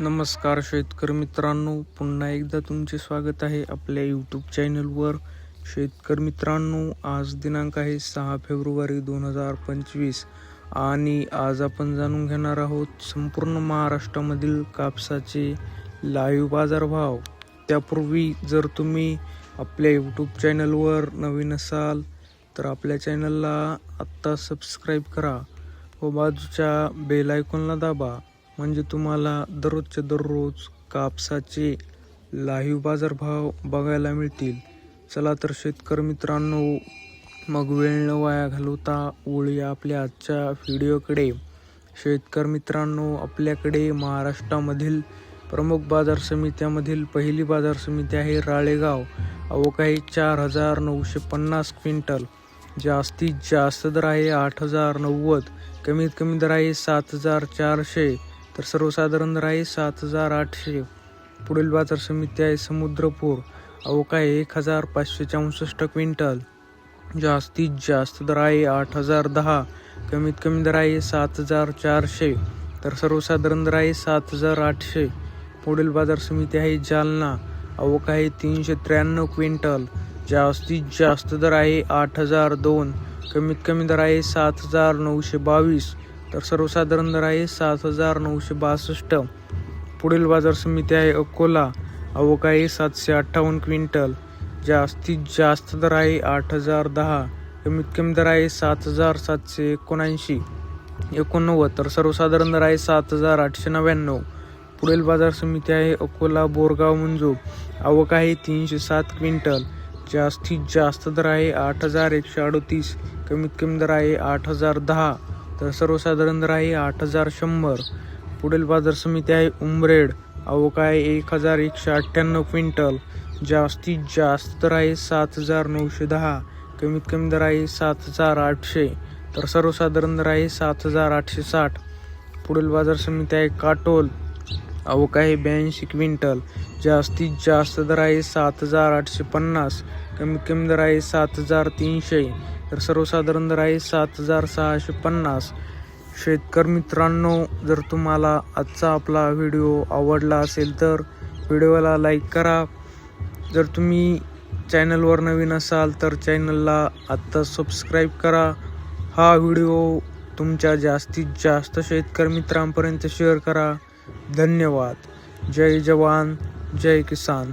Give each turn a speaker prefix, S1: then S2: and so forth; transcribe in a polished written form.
S1: नमस्कार शेतकरी मित्रांनो, पुन्हा एकदा तुमचे स्वागत आहे आपल्या यूट्यूब चॅनलवर. शेतकरी मित्रांनो, आज दिनांक आहे 6 फेब्रुवारी 2025 आणि आज आपण जाणून घेणार आहोत संपूर्ण महाराष्ट्रामधील कापसाचे लाईव्ह बाजारभाव. त्यापूर्वी जर तुम्ही आपल्या यूट्यूब चॅनलवर नवीन असाल तर आपल्या चॅनलला आत्ता सबस्क्राईब करा व बाजूच्या बेल आयकॉनला दाबा, म्हणजे तुम्हाला दररोजच्या दररोज कापसाचे लाईव्ह बाजारभाव बघायला मिळतील. चला तर शेतकरी मित्रांनो, मग वेळ न वाया घालवता वळूया आपल्या आजच्या व्हिडिओकडे. शेतकरी मित्रांनो, आपल्याकडे महाराष्ट्रामधील प्रमुख बाजार समित्यामधील पहिली बाजार समिती आहे राळेगाव. आवक आहे 4,950 क्विंटल. जास्तीत जास्त दर आहे 8,090, कमीत कमी दर आहे 7,400, तर सर्वसाधारण दर आहे 7,800. पुढील बाजार समिती आहे समुद्रपूर. आवक आहे 1,564 क्विंटल. जास्तीत जास्त दर आहे 8,010, कमीत कमी दर आहे 7,400, तर सर्वसाधारण दर आहे 7,800. पुढील बाजार समिती आहे जालना. आवक आहे 393 क्विंटल. जास्तीत जास्त दर आहे 8,002, कमीत कमी दर आहे 7,922, तर सर्वसाधारण दर आहे 7,962. पुढील बाजार समिती आहे अकोला. आवक आहे 758 क्विंटल. जास्तीत जास्त दर आहे 8,010, कमीत कमी दर आहे 7,789, तर सर्वसाधारण दर आहे 7,899. पुढील बाजार समिती आहे अकोला बोरगाव मंजूर. आवक आहे 307 क्विंटल. जास्तीत जास्त दर आहे 8,138, कमीत कमी दर आहे 8,010, तर सर्वसाधारण दर आहे 8,100. पुढील बाजार समिती आहे उमरेड. आवक आहे 1,198 क्विंटल. जास्तीत जास्त दर आहे 7,910, कमीत कमी दर आहे 7,800, तर सर्वसाधारण दर आहे 7,860. पुढील बाजार समिती आहे काटोल. आवक आहे 82 क्विंटल. जास्तीत जास्त दर आहे 7,850, कमीत कमी दर आहे 7,300, तर सर्वसाधारण दर आहे 7,650. शेतकरी मित्रांनो, जर तुम्हाला आजचा आपला व्हिडिओ आवडला असेल तर व्हिडिओला लाईक करा. जर तुम्ही चॅनलवर नवीन असाल तर चॅनलला आत्ता सबस्क्राईब करा. हा व्हिडिओ तुमच्या जास्तीत जास्त शेतकरी मित्रांपर्यंत शेअर करा. धन्यवाद. जय जवान, जय किसान.